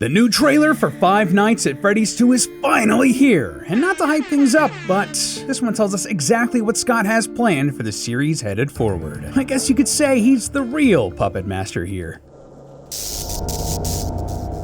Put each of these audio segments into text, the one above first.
The new trailer for Five Nights at Freddy's 2 is finally here, and not to hype things up, but this one tells us exactly what Scott has planned for the series headed forward. I guess you could say he's the real puppet master here.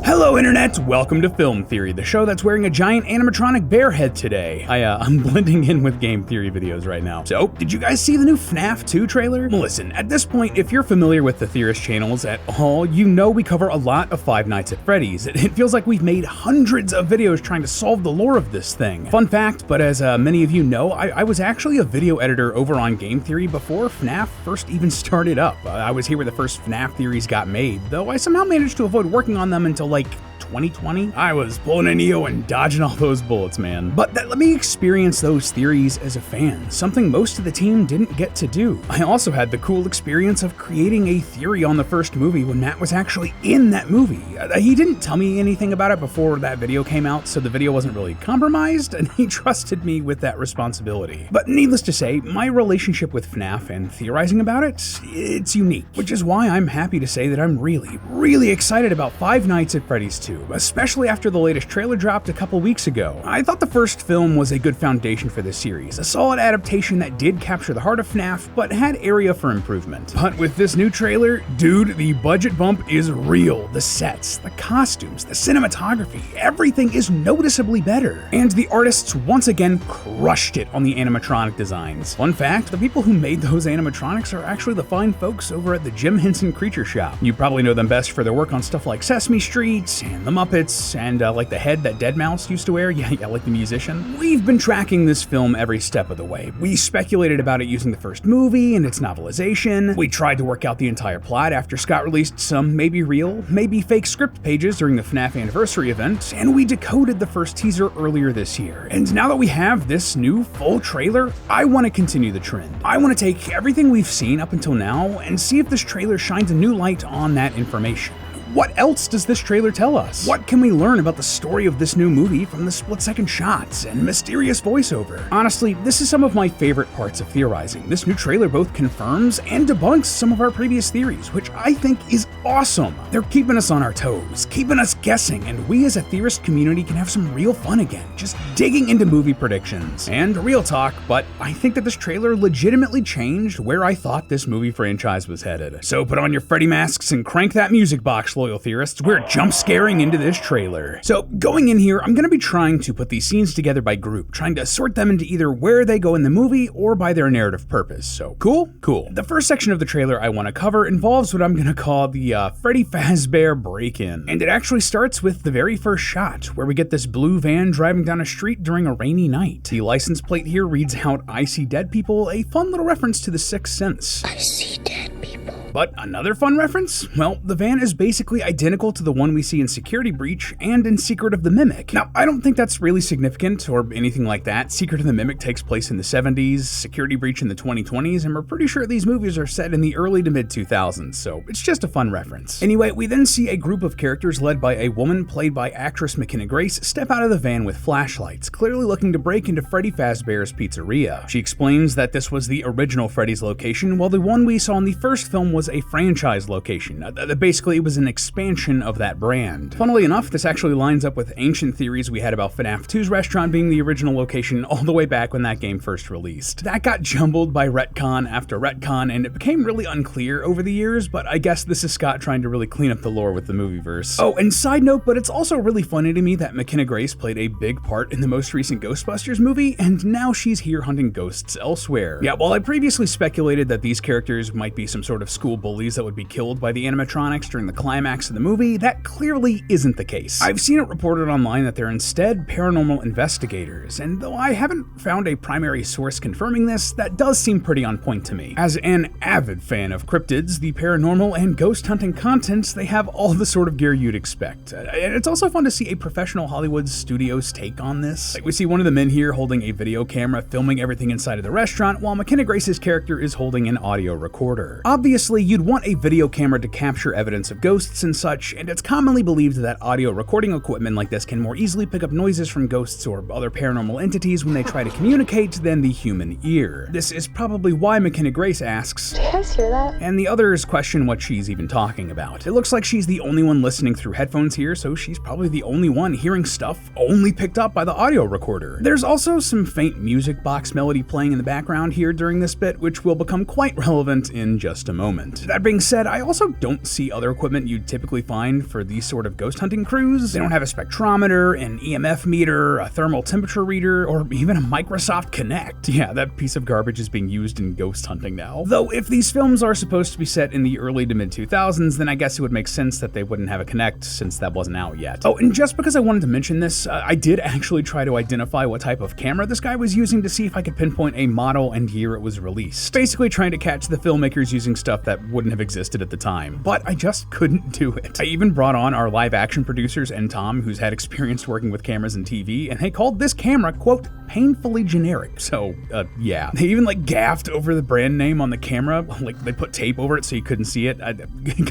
Hello Internet, welcome to Film Theory, the show that's wearing a giant animatronic bear head today. I'm blending in with game theory videos right now. So, did you guys see the new FNAF 2 trailer? Well, listen, at this point, if you're familiar with the Theorist channels at all, you know we cover a lot of Five Nights at Freddy's. It feels like we've made hundreds of videos trying to solve the lore of this thing. Fun fact, but as many of you know, I was actually a video editor over on Game Theory before FNAF first even started up. I was here where the first FNAF theories got made, though I somehow managed to avoid working on them until like 2020? I was pulling a Neo and dodging all those bullets, man. But that let me experience those theories as a fan, something most of the team didn't get to do. I also had the cool experience of creating a theory on the first movie when Matt was actually in that movie. He didn't tell me anything about it before that video came out, so the video wasn't really compromised, and he trusted me with that responsibility. But needless to say, my relationship with FNAF and theorizing about it's unique, which is why I'm happy to say that I'm really excited about Five Nights at Freddy's 2. Especially after the latest trailer dropped a couple weeks ago. I thought the first film was a good foundation for this series, a solid adaptation that did capture the heart of FNAF, but had area for improvement. But with this new trailer, dude, the budget bump is real. The sets, the costumes, the cinematography, everything is noticeably better. And the artists once again crushed it on the animatronic designs. Fun fact, the people who made those animatronics are actually the fine folks over at the Jim Henson Creature Shop. You probably know them best for their work on stuff like Sesame Street and the Muppets, and like the head that Deadmau5 used to wear, yeah, like the musician. We've been tracking this film every step of the way. We speculated about it using the first movie and its novelization. We tried to work out the entire plot after Scott released some maybe real, maybe fake script pages during the FNAF anniversary event, and we decoded the first teaser earlier this year. And now that we have this new full trailer, I want to continue the trend. I want to take everything we've seen up until now and see if this trailer shines a new light on that information. What else does this trailer tell us? What can we learn about the story of this new movie from the split-second shots and mysterious voiceover? Honestly, this is some of my favorite parts of theorizing. This new trailer both confirms and debunks some of our previous theories, which I think is awesome. They're keeping us on our toes, keeping us guessing, and we as a theorist community can have some real fun again, just digging into movie predictions. And real talk, but I think that this trailer legitimately changed where I thought this movie franchise was headed. So put on your Freddy masks and crank that music box, loyal theorists. We're jump scaring into this trailer. So going in here, I'm going to be trying to put these scenes together by group, trying to sort them into either where they go in the movie or by their narrative purpose. So cool? Cool. The first section of the trailer I want to cover involves what I'm going to call the Freddy Fazbear break-in. And it actually starts with the very first shot, where we get this blue van driving down a street during a rainy night. The license plate here reads out, "I see dead people," a fun little reference to The Sixth Sense. I see dead people. But another fun reference? Well, the van is basically identical to the one we see in Security Breach and in Secret of the Mimic. Now, I don't think that's really significant or anything like that. Secret of the Mimic takes place in the 70s, Security Breach in the 2020s, and we're pretty sure these movies are set in the early to mid 2000s, so it's just a fun reference. Anyway, we then see a group of characters led by a woman played by actress McKenna Grace step out of the van with flashlights, clearly looking to break into Freddy Fazbear's pizzeria. She explains that this was the original Freddy's location, while the one we saw in the first film was a franchise location. Basically, it was an expansion of that brand. Funnily enough, this actually lines up with ancient theories we had about FNAF 2's restaurant being the original location all the way back when that game first released. That got jumbled by retcon after retcon, and it became really unclear over the years, but I guess this is Scott trying to really clean up the lore with the movieverse. Oh, and side note, but it's also really funny to me that McKenna Grace played a big part in the most recent Ghostbusters movie, and now she's here hunting ghosts elsewhere. Yeah, while I previously speculated that these characters might be some sort of school bullies that would be killed by the animatronics during the climax of the movie, that clearly isn't the case. I've seen it reported online that they're instead paranormal investigators, and though I haven't found a primary source confirming this, that does seem pretty on point to me. As an avid fan of cryptids, the paranormal and ghost hunting contents, they have all the sort of gear you'd expect. And it's also fun to see a professional Hollywood studio's take on this. Like we see one of the men here holding a video camera filming everything inside of the restaurant, while McKenna Grace's character is holding an audio recorder. Obviously, you'd want a video camera to capture evidence of ghosts and such, and it's commonly believed that audio recording equipment like this can more easily pick up noises from ghosts or other paranormal entities when they try to communicate than the human ear. This is probably why McKenna Grace asks, "Do you guys hear that?" And the others question what she's even talking about. It looks like she's the only one listening through headphones here, so she's probably the only one hearing stuff only picked up by the audio recorder. There's also some faint music box melody playing in the background here during this bit, which will become quite relevant in just a moment. That being said, I also don't see other equipment you'd typically find for these sort of ghost hunting crews. They don't have a spectrometer, an EMF meter, a thermal temperature reader, or even a Microsoft Kinect. Yeah, that piece of garbage is being used in ghost hunting now. Though if these films are supposed to be set in the early to mid 2000s, then I guess it would make sense that they wouldn't have a Kinect since that wasn't out yet. Oh, and just because I wanted to mention this, I did actually try to identify what type of camera this guy was using to see if I could pinpoint a model and year it was released. Basically trying to catch the filmmakers using stuff that wouldn't have existed at the time, but I just couldn't do it. I even brought on our live action producers and Tom, who's had experience working with cameras and TV, and they called this camera, quote, painfully generic. So, yeah. They even gaffed over the brand name on the camera, they put tape over it so you couldn't see it.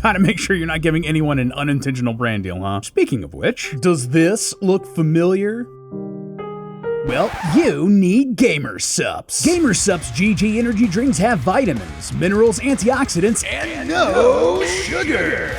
Gotta make sure you're not giving anyone an unintentional brand deal, huh? Speaking of which, does this look familiar? Well, you need Gamer Supps. Gamer Supps GG energy drinks have vitamins, minerals, antioxidants, and no sugar.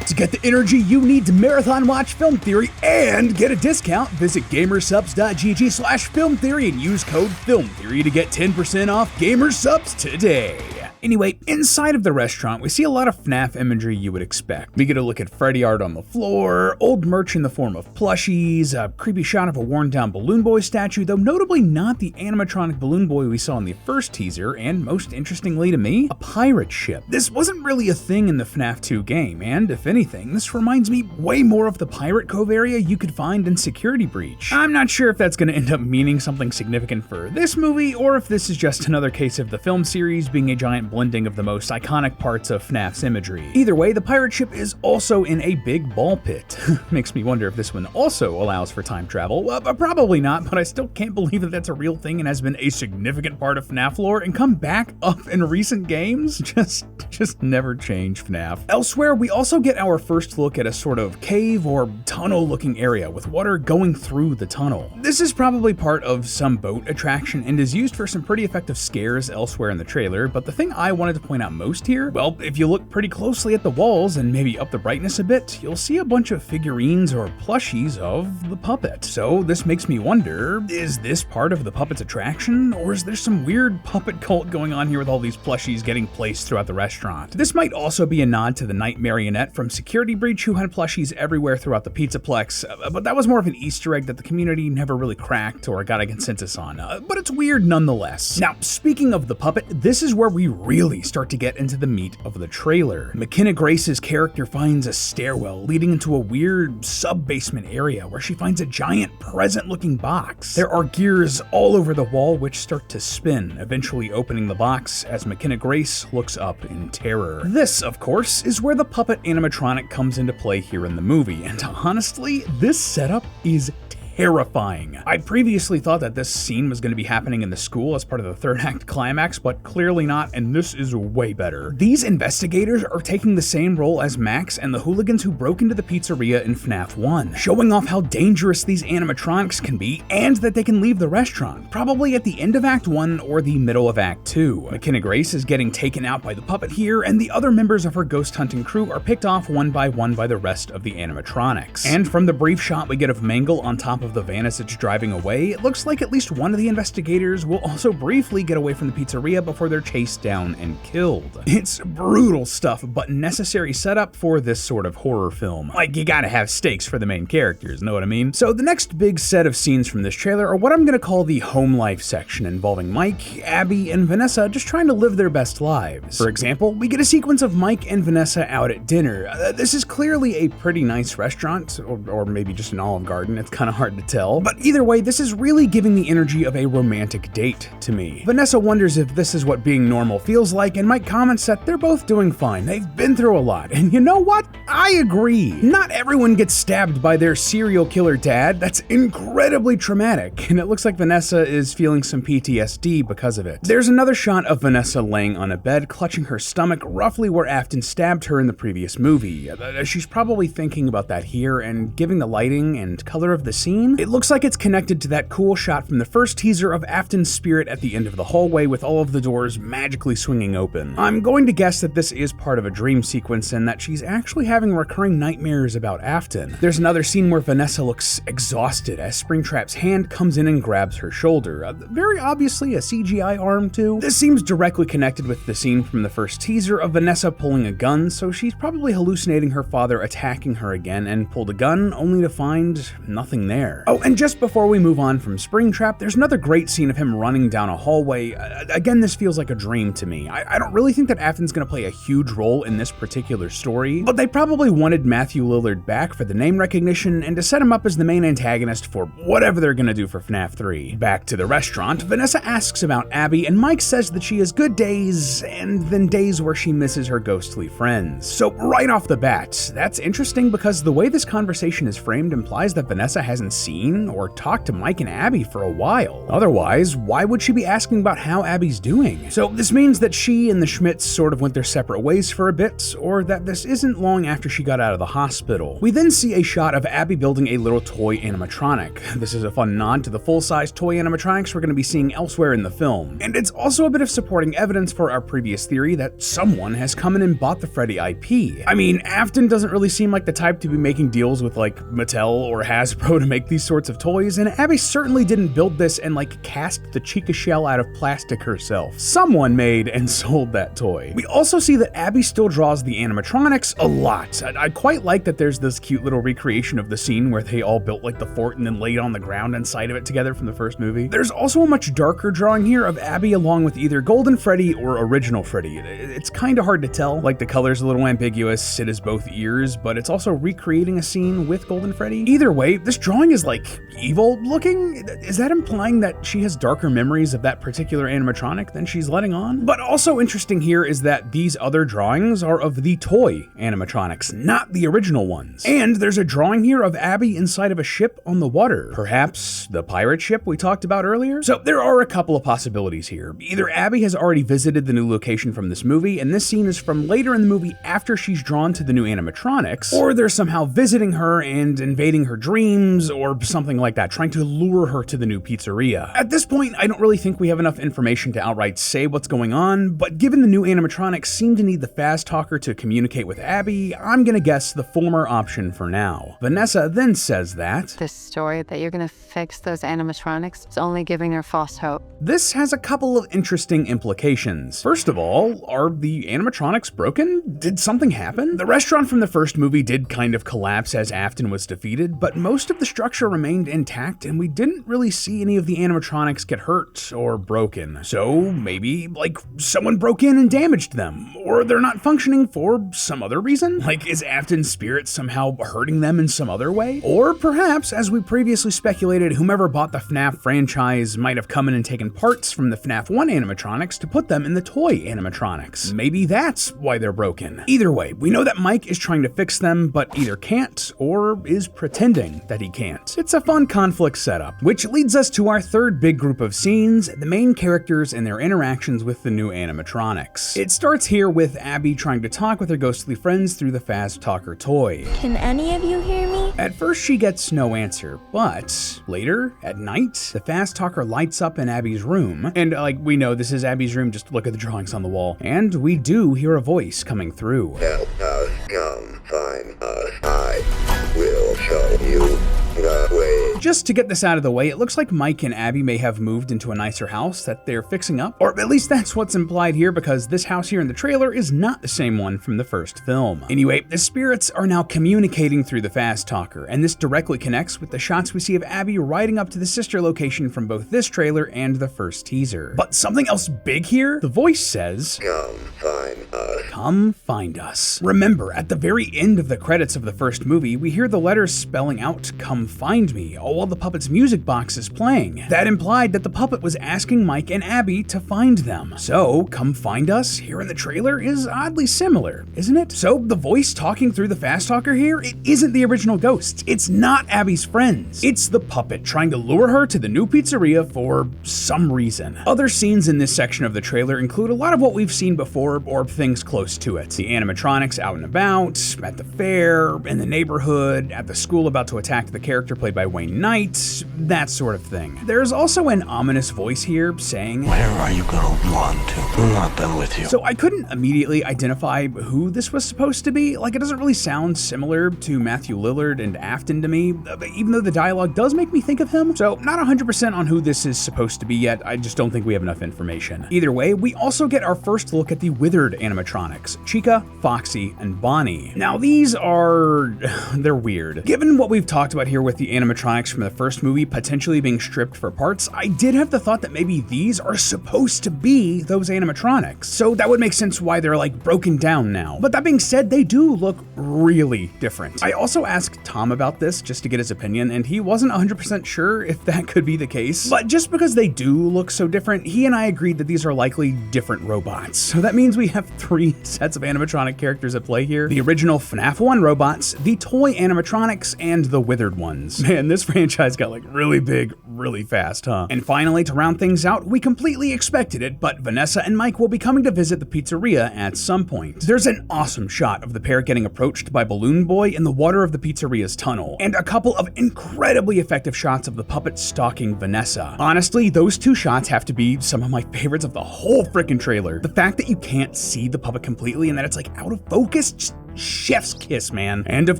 To get the energy you need to marathon watch Film Theory and get a discount, visit gamersupps.gg/Film Theory and use code Film Theory to get 10% off Gamer Supps today. Anyway, inside of the restaurant, we see a lot of FNAF imagery you would expect. We get a look at Freddy art on the floor, old merch in the form of plushies, a creepy shot of a worn-down Balloon Boy statue, though notably not the animatronic Balloon Boy we saw in the first teaser, and most interestingly to me, a pirate ship. This wasn't really a thing in the FNAF 2 game, and if anything, this reminds me way more of the Pirate Cove area you could find in Security Breach. I'm not sure if that's going to end up meaning something significant for this movie, or if this is just another case of the film series being a giant blending of the most iconic parts of FNAF's imagery. Either way, the pirate ship is also in a big ball pit. Makes me wonder if this one also allows for time travel. Well, probably not, but I still can't believe that that's a real thing and has been a significant part of FNAF lore and come back up in recent games. Just never change FNAF. Elsewhere, we also get our first look at a sort of cave or tunnel looking area with water going through the tunnel. This is probably part of some boat attraction and is used for some pretty effective scares elsewhere in the trailer, but the thing I wanted to point out most here, well, if you look pretty closely at the walls and maybe up the brightness a bit, you'll see a bunch of figurines or plushies of the puppet. So this makes me wonder, is this part of the puppet's attraction, or is there some weird puppet cult going on here with all these plushies getting placed throughout the restaurant? This might also be a nod to the Night Marionette from Security Breach, who had plushies everywhere throughout the Pizzaplex, but that was more of an Easter egg that the community never really cracked or got a consensus on, but it's weird nonetheless. Now, speaking of the puppet, this is where we really start to get into the meat of the trailer. McKenna Grace's character finds a stairwell leading into a weird sub-basement area where she finds a giant present-looking box. There are gears all over the wall which start to spin, eventually opening the box as McKenna Grace looks up in terror. This, of course, is where the puppet animatronic comes into play here in the movie, and honestly, this setup is terrifying. I previously thought that this scene was going to be happening in the school as part of the third act climax, but clearly not, and this is way better. These investigators are taking the same role as Max and the hooligans who broke into the pizzeria in FNAF 1, showing off how dangerous these animatronics can be and that they can leave the restaurant, probably at the end of Act 1 or the middle of Act 2. McKenna Grace is getting taken out by the puppet here, and the other members of her ghost hunting crew are picked off one by the rest of the animatronics. And from the brief shot we get of Mangle on top of the van as it's driving away, it looks like at least one of the investigators will also briefly get away from the pizzeria before they're chased down and killed. It's brutal stuff, but necessary setup for this sort of horror film. You gotta have stakes for the main characters, know what I mean? So the next big set of scenes from this trailer are what I'm gonna call the home life section, involving Mike, Abby, and Vanessa just trying to live their best lives. For example, we get a sequence of Mike and Vanessa out at dinner. This is clearly a pretty nice restaurant, or maybe just an Olive Garden. It's kind of hard to tell, but either way, this is really giving the energy of a romantic date to me. Vanessa wonders if this is what being normal feels like, and Mike comments that they're both doing fine. They've been through a lot, and you know what? I agree. Not everyone gets stabbed by their serial killer dad. That's incredibly traumatic, and it looks like Vanessa is feeling some PTSD because of it. There's another shot of Vanessa laying on a bed, clutching her stomach, roughly where Afton stabbed her in the previous movie. She's probably thinking about that here, and given the lighting and color of the scene, it looks like it's connected to that cool shot from the first teaser of Afton's spirit at the end of the hallway with all of the doors magically swinging open. I'm going to guess that this is part of a dream sequence and that she's actually having recurring nightmares about Afton. There's another scene where Vanessa looks exhausted as Springtrap's hand comes in and grabs her shoulder. Very obviously a CGI arm too. This seems directly connected with the scene from the first teaser of Vanessa pulling a gun, so she's probably hallucinating her father attacking her again and pulled a gun only to find nothing there. Oh, and just before we move on from Springtrap, there's another great scene of him running down a hallway. Again, this feels like a dream to me. I don't really think that Afton's gonna play a huge role in this particular story, but they probably wanted Matthew Lillard back for the name recognition and to set him up as the main antagonist for whatever they're gonna do for FNAF 3. Back to the restaurant, Vanessa asks about Abby, and Mike says that she has good days and then days where she misses her ghostly friends. So right off the bat, that's interesting because the way this conversation is framed implies that Vanessa hasn't seen or talked to Mike and Abby for a while. Otherwise, why would she be asking about how Abby's doing? So this means that she and the Schmidts sort of went their separate ways for a bit, or that this isn't long after she got out of the hospital. We then see a shot of Abby building a little toy animatronic. This is a fun nod to the full-size toy animatronics we're going to be seeing elsewhere in the film. And it's also a bit of supporting evidence for our previous theory that someone has come in and bought the Freddy IP. I mean, Afton doesn't really seem like the type to be making deals with like Mattel or Hasbro to make these sorts of toys, and Abby certainly didn't build this and like cast the Chica shell out of plastic herself. Someone made and sold that toy. We also see that Abby still draws the animatronics a lot. I quite like that there's this cute little recreation of the scene where they all built like the fort and then laid on the ground inside of it together from the first movie. There's also a much darker drawing here of Abby along with either Golden Freddy or Original Freddy. It's kind of hard to tell, like the color's a little ambiguous, it is both ears, but it's also recreating a scene with Golden Freddy. Either way, this drawing is like evil looking. Is that implying that she has darker memories of that particular animatronic than she's letting on? But also interesting here is that these other drawings are of the toy animatronics, not the original ones. And there's a drawing here of Abby inside of a ship on the water. Perhaps the pirate ship we talked about earlier? So there are a couple of possibilities here. Either Abby has already visited the new location from this movie, and this scene is from later in the movie after she's drawn to the new animatronics, or they're somehow visiting her and invading her dreams, or something like that, trying to lure her to the new pizzeria. At this point, I don't really think we have enough information to outright say what's going on, but given the new animatronics seem to need the Faz Talker to communicate with Abby, I'm gonna guess the former option for now. Vanessa then says that this story that you're gonna fix those animatronics is only giving her false hope. This has a couple of interesting implications. First of all, are the animatronics broken? Did something happen? The restaurant from the first movie did kind of collapse as Afton was defeated, but most of the structure remained intact and we didn't really see any of the animatronics get hurt or broken. So maybe, like, someone broke in and damaged them, or they're not functioning for some other reason? Like, is Afton's spirit somehow hurting them in some other way? Or perhaps, as we previously speculated, whomever bought the FNAF franchise might have come in and taken parts from the FNAF 1 animatronics to put them in the toy animatronics. Maybe that's why they're broken. Either way, we know that Mike is trying to fix them, but either can't or is pretending that he can't. It's a fun conflict setup, which leads us to our third big group of scenes, the main characters and their interactions with the new animatronics. It starts here with Abby trying to talk with her ghostly friends through the Faz Talker toy. Can any of you hear me? At first she gets no answer, but later, at night, the Faz Talker lights up in Abby's room, and like we know this is Abby's room, just look at the drawings on the wall, and we do hear a voice coming through. Help us, come find us, I will show you the way. Just to get this out of the way, it looks like Mike and Abby may have moved into a nicer house that they're fixing up, or at least that's what's implied here because this house here in the trailer is not the same one from the first film. Anyway, the spirits are now communicating through the Faz Talker, and this directly connects with the shots we see of Abby riding up to the sister location from both this trailer and the first teaser. But something else big here? The voice says, Come find us. Come find us. Remember, at the very end of the credits of the first movie, we hear the letters spelling out, come find me," all while the puppet's music box is playing. That implied that the puppet was asking Mike and Abby to find them. So, "Come find us" here in the trailer is oddly similar, isn't it? So, the voice talking through the fast talker here, it isn't the original ghosts. It's not Abby's friends. It's the puppet trying to lure her to the new pizzeria for some reason. Other scenes in this section of the trailer include a lot of what we've seen before or things close to it. The animatronics out and about, at the fair, in the neighborhood, at the school about to attack the character played by Wayne Knight, that sort of thing. There's also an ominous voice here saying, "Where are you gonna run to? I'm not done with you." So I couldn't immediately identify who this was supposed to be. Like, it doesn't really sound similar to Matthew Lillard and Afton to me, even though the dialogue does make me think of him. So not 100% on who this is supposed to be yet. I just don't think we have enough information. Either way, we also get our first look at the Withered animatronics, Chica, Foxy, and Bonnie. Now these are, they're weird. Given what we've talked about here with the animatronics from the first movie potentially being stripped for parts, I did have the thought that maybe these are supposed to be those animatronics. So that would make sense why they're like broken down now. But that being said, they do look really different. I also asked Tom about this just to get his opinion, and he wasn't 100% sure if that could be the case. But just because they do look so different, he and I agreed that these are likely different robots. So that means we have 3 sets of animatronic characters at play here. The original FNAF 1 robots, the toy animatronics, and the Withered ones. Man, this franchise got like really big, really fast, huh? And finally, to round things out, we completely expected it, but Vanessa and Mike will be coming to visit the pizzeria at some point. There's an awesome shot of the pair getting approached by Balloon Boy in the water of the pizzeria's tunnel, and a couple of incredibly effective shots of the puppet stalking Vanessa. Honestly, those 2 shots have to be some of my favorites of the whole frickin' trailer. The fact that you can't see the puppet completely and that it's like out of focus, just chef's kiss, man. And of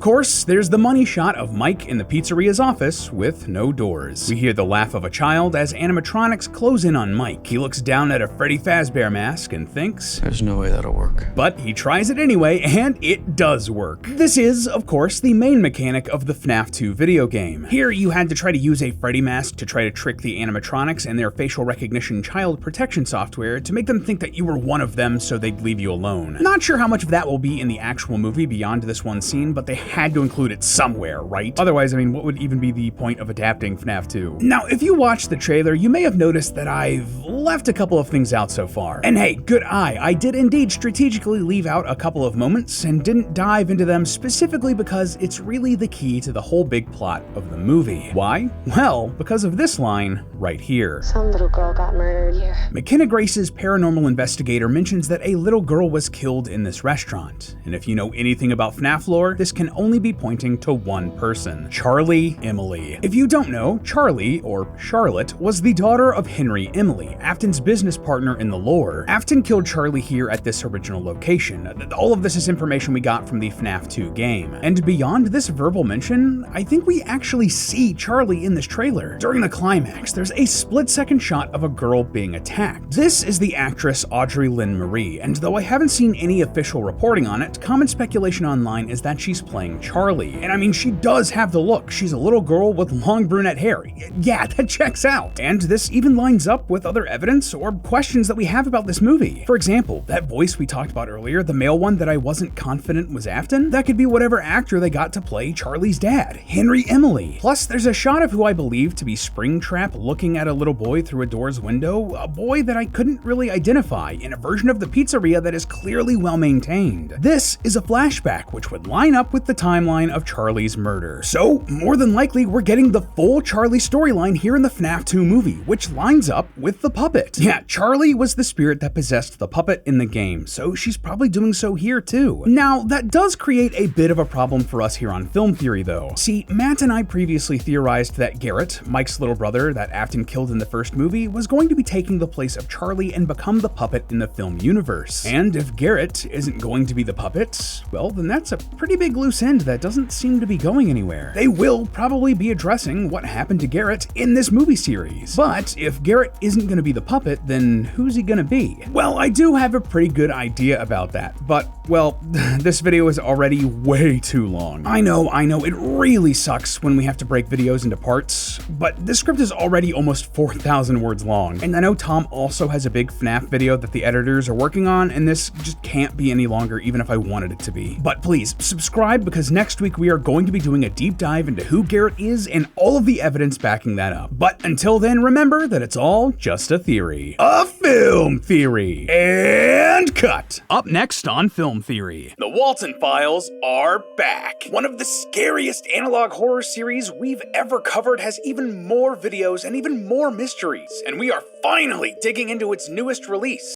course, there's the money shot of Mike in the pizzeria's office with no doors. We hear the laugh of a child as animatronics close in on Mike. He looks down at a Freddy Fazbear mask and thinks, "There's no way that'll work." But he tries it anyway, and it does work. This is, of course, the main mechanic of the FNAF 2 video game. Here, you had to try to use a Freddy mask to try to trick the animatronics and their facial recognition child protection software to make them think that you were one of them so they'd leave you alone. Not sure how much of that will be in the actual movie beyond this one scene, but they had to include it somewhere, right? Otherwise, I mean, what would even be the point of adapting FNAF 2? Now, if you watched the trailer, you may have noticed that I've left a couple of things out so far. And hey, good eye, I did indeed strategically leave out a couple of moments and didn't dive into them specifically because it's really the key to the whole big plot of the movie. Why? Well, because of this line right here. Some little girl got murdered here. McKenna Grace's paranormal investigator mentions that a little girl was killed in this restaurant. And if you know anything about FNAF lore, this can only be pointing to one person, Charlie Emily. If you don't know, Charlie, or Charlotte, was the daughter of Henry Emily, Afton's business partner in the lore. Afton killed Charlie here at this original location. All of this is information we got from the FNAF 2 game. And beyond this verbal mention, I think we actually see Charlie in this trailer. During the climax, there's a split-second shot of a girl being attacked. This is the actress Audrey Lynn Marie, and though I haven't seen any official reporting on it, common speculation online is that she's playing Charlie. And I mean, she does have the look. She's a little girl with long brunette hair. Yeah, that checks out. And this even lines up with other evidence or questions that we have about this movie. For example, that voice we talked about earlier, the male one that I wasn't confident was Afton, that could be whatever actor they got to play Charlie's dad, Henry Emily. Plus, there's a shot of who I believe to be Springtrap looking at a little boy through a door's window, a boy that I couldn't really identify in a version of the pizzeria that is clearly well maintained. This is a flashback, which would line up with the timeline of Charlie's murder. So, more than likely, we're getting the full Charlie storyline here in the FNAF 2 movie, which lines up with the puppet. Yeah, Charlie was the spirit that possessed the puppet in the game, so she's probably doing so here too. Now, that does create a bit of a problem for us here on Film Theory though. See, Matt and I previously theorized that Garrett, Mike's little brother that Afton killed in the first movie, was going to be taking the place of Charlie and become the puppet in the film universe. And if Garrett isn't going to be the puppet, well, then that's a pretty big loose end that doesn't seem to be going anywhere. They will probably be addressing what happened to Garrett in this movie series. But if Garrett isn't going to be the puppet, then who's he going to be? Well, I do have a pretty good idea about that, but, well, this video is already way too long. I know, it really sucks when we have to break videos into parts, but this script is already almost 4,000 words long. And I know Tom also has a big FNAF video that the editors are working on, and this just can't be any longer even if I wanted it to to be. But please, subscribe because next week we are going to be doing a deep dive into who Garrett is and all of the evidence backing that up. But until then, remember that it's all just a theory. A film theory. And cut! Up next on Film Theory, the Walton Files are back. One of the scariest analog horror series we've ever covered has even more videos and even more mysteries, and we are finally digging into its newest release.